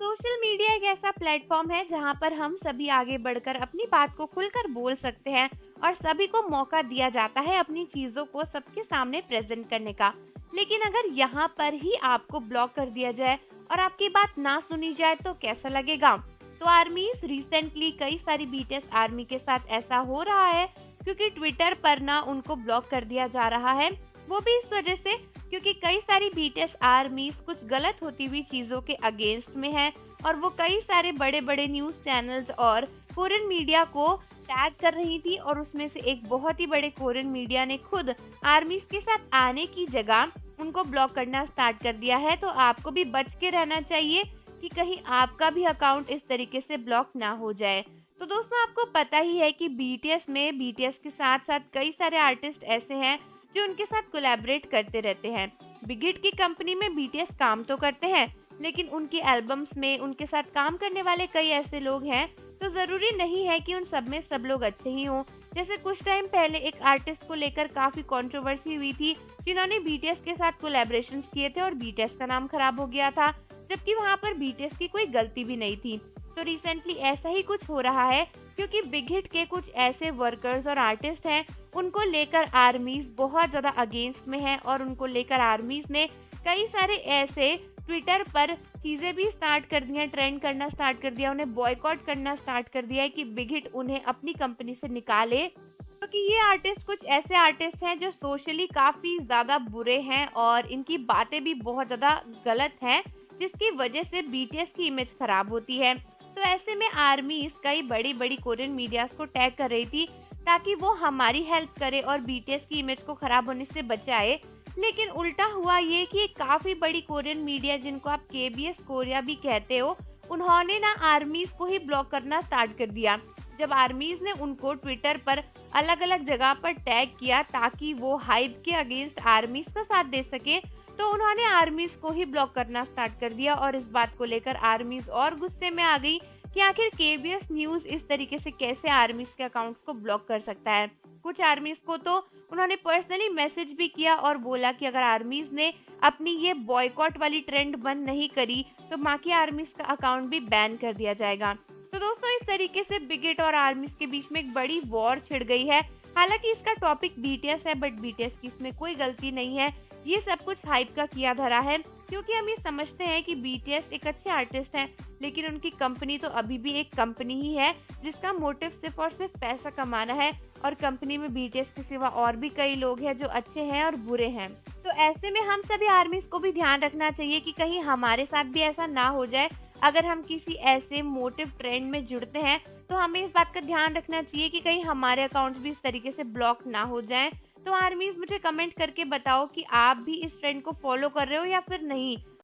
Social media एक ऐसा platform है जहां पर हम सभी आगे बढ़कर अपनी बात को खुलकर बोल सकते हैं और सभी को मौका दिया जाता है अपनी चीजों को सबके सामने प्रेजेंट करने का। लेकिन अगर यहाँ पर ही आपको ब्लॉक कर दिया जाए और आपकी बात ना सुनी जाए तो कैसा लगेगा। तो आर्मीज रिसेंटली कई सारी बीटीएस आर्मी के साथ ऐसा हो रहा है क्योंकि ट्विटर पर ना उनको ब्लॉक कर दिया जा रहा है, वो भी इस वजह से क्योंकि कई सारी बीटीएस आर्मीज कुछ गलत होती हुई चीजों के अगेंस्ट में है और वो कई सारे बड़े बड़े न्यूज चैनल्स और कोरियन मीडिया को टैग कर रही थी और उसमें से एक बहुत ही बड़े कोरियन मीडिया ने खुद आर्मीज के साथ आने की जगह उनको ब्लॉक करना स्टार्ट कर दिया है। तो आपको भी बच के रहना चाहिए कि कहीं आपका भी अकाउंट इस तरीके से ब्लॉक ना हो जाए। तो दोस्तों, आपको पता ही है कि बीटीएस के साथ साथ कई सारे आर्टिस्ट ऐसे हैं जो उनके साथ कोलैबोरेट करते रहते हैं। बिग हिट की कंपनी में बीटीएस काम तो करते हैं, लेकिन उनकी एल्बम्स में उनके साथ काम करने वाले कई ऐसे लोग हैं, तो जरूरी नहीं है कि उन सब में सब लोग अच्छे ही हों। जैसे कुछ टाइम पहले एक आर्टिस्ट को लेकर काफी कंट्रोवर्सी हुई थी, जिन्होंने बीटीएस के साथ कोलैबोरेशंस किए थे और बीटीएस का नाम खराब हो गया था, जबकि वहां पर बीटीएस की कोई गलती भी नहीं थी। तो रिसेंटली ऐसा ही कुछ हो रहा है क्योंकि बिग हिट के कुछ ऐसे वर्कर्स और आर्टिस्ट हैं, उनको लेकर आर्मीज बहुत ज्यादा अगेंस्ट में है और उनको लेकर आर्मीज ने कई सारे ऐसे ट्विटर पर चीजें भी स्टार्ट कर दी हैं, ट्रेंड करना स्टार्ट कर दिया, उन्हें बॉयकॉट करना स्टार्ट कर दिया है कि बिग हिट उन्हें अपनी कंपनी से निकाले, क्योंकि ये आर्टिस्ट कुछ ऐसे आर्टिस्ट हैं जो सोशली काफी ज्यादा बुरे हैं और इनकी बातें भी बहुत ज्यादा गलत हैं, जिसकी वजह से बीटीएस की इमेज खराब होती है। तो ऐसे में आर्मीज कई बड़ी बड़ी कोरियन मीडियाज को टैग कर रही थी ताकि वो हमारी हेल्प करे और बीटीएस की इमेज को खराब होने से बचाए। लेकिन उल्टा हुआ ये कि एक काफी बड़ी कोरियन मीडिया, जिनको आप केबीएस कोरिया भी कहते हो, उन्होंने ना आर्मीज को ही ब्लॉक करना स्टार्ट कर दिया। जब आर्मीज ने उनको ट्विटर पर अलग अलग जगह पर टैग किया ताकि वो हाइप के अगेंस्ट आर्मीज का साथ दे सके, तो उन्होंने आर्मीज को ही ब्लॉक करना स्टार्ट कर दिया और इस बात को लेकर आर्मीज और गुस्से में आ गई कि आखिर केबीएस न्यूज इस तरीके से कैसे आर्मीज के अकाउंट्स को ब्लॉक कर सकता है। कुछ आर्मीज को तो उन्होंने पर्सनली मैसेज भी किया और बोला कि अगर आर्मीज ने अपनी ये बॉयकॉट वाली ट्रेंड बंद नहीं करी तो बाकी आर्मीज का अकाउंट भी बैन कर दिया जाएगा। तो दोस्तों, इस तरीके से बिग हिट और आर्मीज के बीच में एक बड़ी वॉर छिड़ गई है। हालांकि इसका टॉपिक बीटीएस है, बट बीटीएस की इसमें कोई गलती नहीं है। ये सब कुछ हाइप का किया धरा है, क्योंकि हम ये समझते हैं कि बीटीएस एक अच्छे आर्टिस्ट हैं, लेकिन उनकी कंपनी तो अभी भी एक कंपनी ही है जिसका मोटिव सिर्फ और सिर्फ पैसा कमाना है और कंपनी में बीटीएस के सिवा और भी कई लोग हैं जो अच्छे हैं और बुरे हैं। तो ऐसे में हम सभी आर्मीज को भी ध्यान रखना चाहिए कि कहीं हमारे साथ भी ऐसा ना हो जाए। अगर हम किसी ऐसे मोटिव ट्रेंड में जुड़ते हैं तो हमें इस बात का ध्यान रखना चाहिए कि कहीं हमारे अकाउंट्स भी इस तरीके से ब्लॉक ना हो जाएं। तो आर्मीज, मुझे कमेंट करके बताओ कि आप भी इस ट्रेंड को फॉलो कर रहे हो या फिर नहीं।